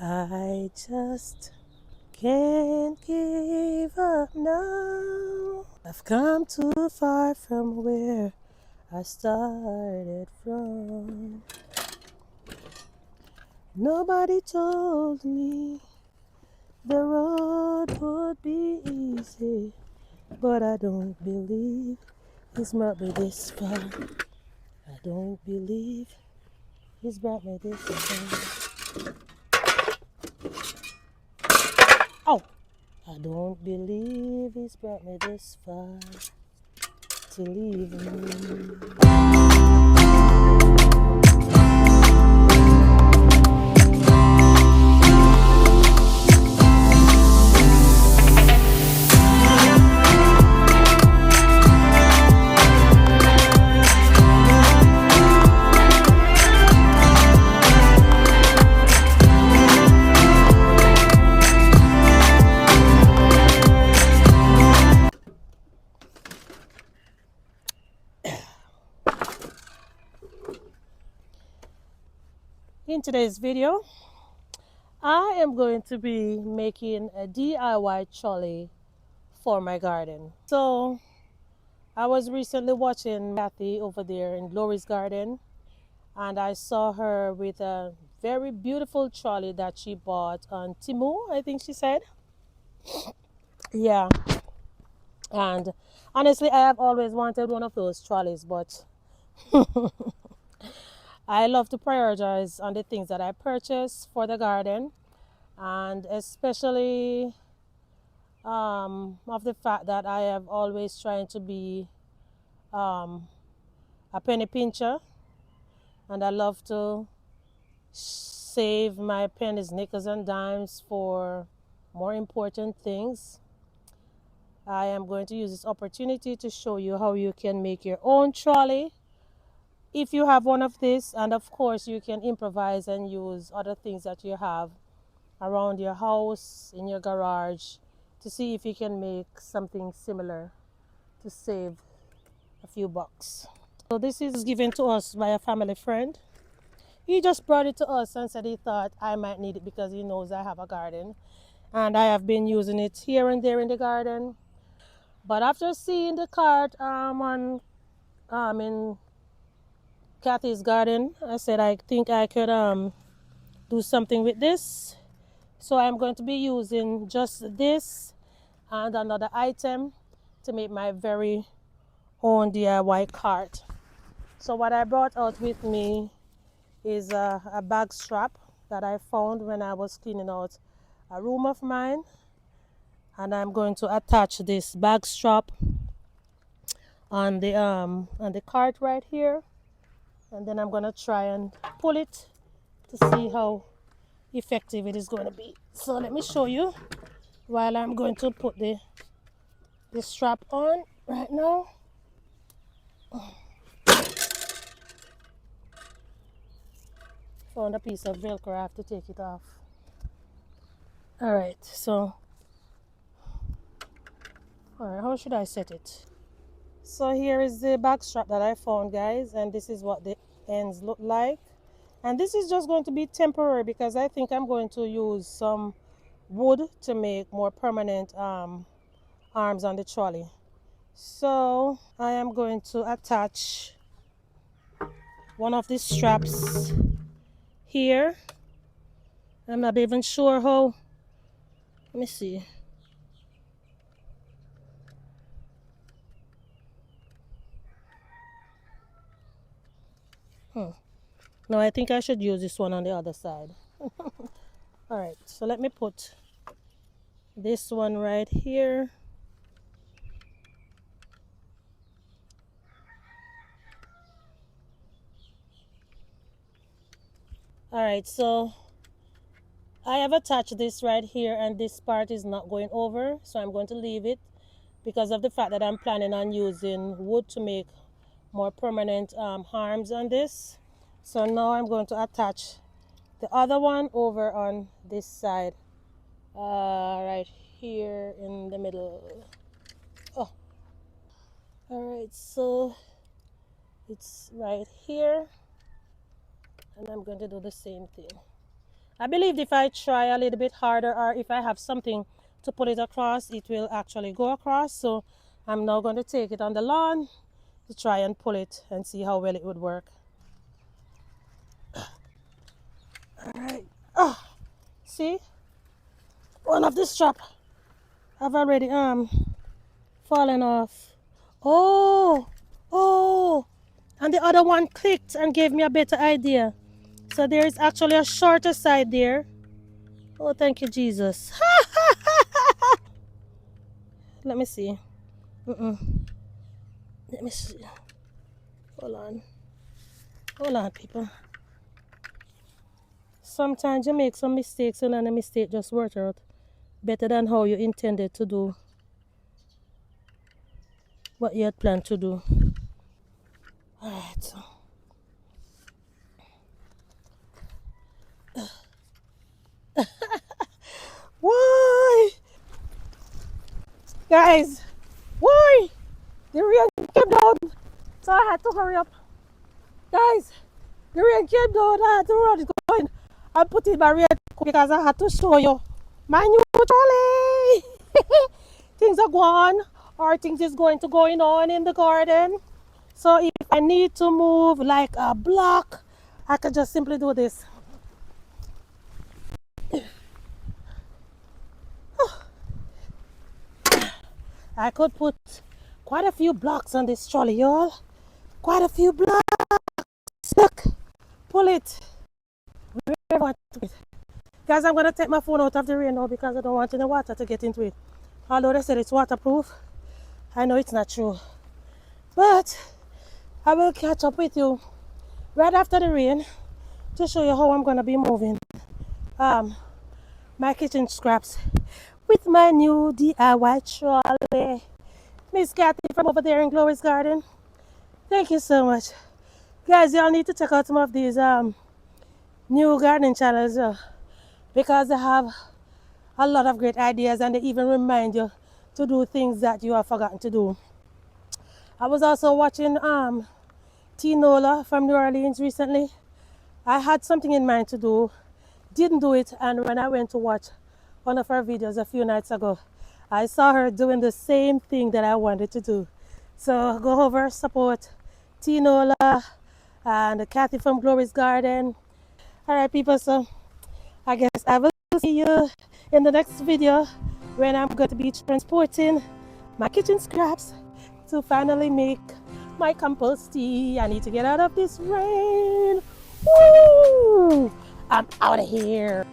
I just can't give up now. I've come too far from where I started from. Nobody told me the road would be easy, but I don't believe he's brought me this far. I don't believe he's brought me this far. Oh! I don't believe he's brought me this far to leave me. In today's video, I am going to be making a DIY trolley for my garden. So I was recently watching Kathy over there in Glory's garden, and I saw her with a very beautiful trolley that she bought on Temu, I think she said. Yeah, and honestly, I have always wanted one of those trolleys, but I love to prioritize on the things that I purchase for the garden, and especially of the fact that I have always trying to be um, a penny pincher, and I love to save my pennies, nickels, and dimes for more important things. I am going to use this opportunity to show you how you can make your own trolley if you have one of these, and of course you can improvise and use other things that you have around your house, in your garage, to see if you can make something similar to save a few bucks. So this is given to us by a family friend. He just brought it to us and said he thought I might need it because he knows I have a garden, and I have been using it here and there in the garden. But after seeing the cart on in Kathy's garden, I said I think I could do something with this. So I'm going to be using just this and another item to make my very own DIY cart. So what I brought out with me is a bag strap that I found when I was cleaning out a room of mine, and I'm going to attach this bag strap on the cart right here, and then I'm going to try and pull it to see how effective it is going to be. So let me show you while I'm going to put the strap on right now. Found a piece of velcro, I have to take it off. All right, so all right, how should I set it? So here is the back strap that I found, guys, and this is what the ends look like. And this is just going to be temporary because I think I'm going to use some wood to make more permanent arms on the trolley. So I am going to attach one of these straps here. I'm not even sure how. Let me see. No, I think I should use this one on the other side. All right, so let me put this one right here. All right, so I have attached this right here, and this part is not going over, so I'm going to leave it because of the fact that I'm planning on using wood to make more permanent arms on this. So now I'm going to attach the other one over on this side, right here in the middle. Oh, all right, so it's right here, and I'm going to do the same thing. I believe if I try a little bit harder or if I have something to put it across, it will actually go across. So I'm now going to take it on the lawn to try and pull it and see how well it would work. All right. Oh, see? One of the strap have already fallen off. Oh, oh, and the other one clicked and gave me a better idea. So there is actually a shorter side there. Oh, thank you, Jesus. Let me see. Let me see. Hold on. Hold on, people. Sometimes you make some mistakes and then the mistake just works out better than how you intended to do what you had planned to do. Alright. Why? Guys, why? The rain came down, so I had to hurry up. Guys, the rain came down, I had to run going and put in my rain because I had to show you my new trolley. Things are gone, or things is going on in the garden. So if I need to move like a block, I could just simply do this. I could put quite a few blocks on this trolley, y'all. Quite a few blocks. Look, pull it. Wherever I want it. Guys, I'm going to take my phone out of the rain now because I don't want any water to get into it. Although they said it's waterproof, I know it's not true. But I will catch up with you right after the rain to show you how I'm going to be moving my kitchen scraps with my new DIY trolley. Miss Kathy from over there in Glory's Garden. Thank you so much. Guys, y'all need to check out some of these new gardening channels because they have a lot of great ideas and they even remind you to do things that you have forgotten to do. I was also watching T. Nola from New Orleans recently. I had something in mind to do, didn't do it, and when I went to watch one of her videos a few nights ago, I saw her doing the same thing that I wanted to do. So go over, support T. Nola and Kathy from Glory's Garden. All right, people, so I guess I will see you in the next video when I'm going to be transporting my kitchen scraps to finally make my compost tea. I need to get out of this rain. Woo! I'm out of here.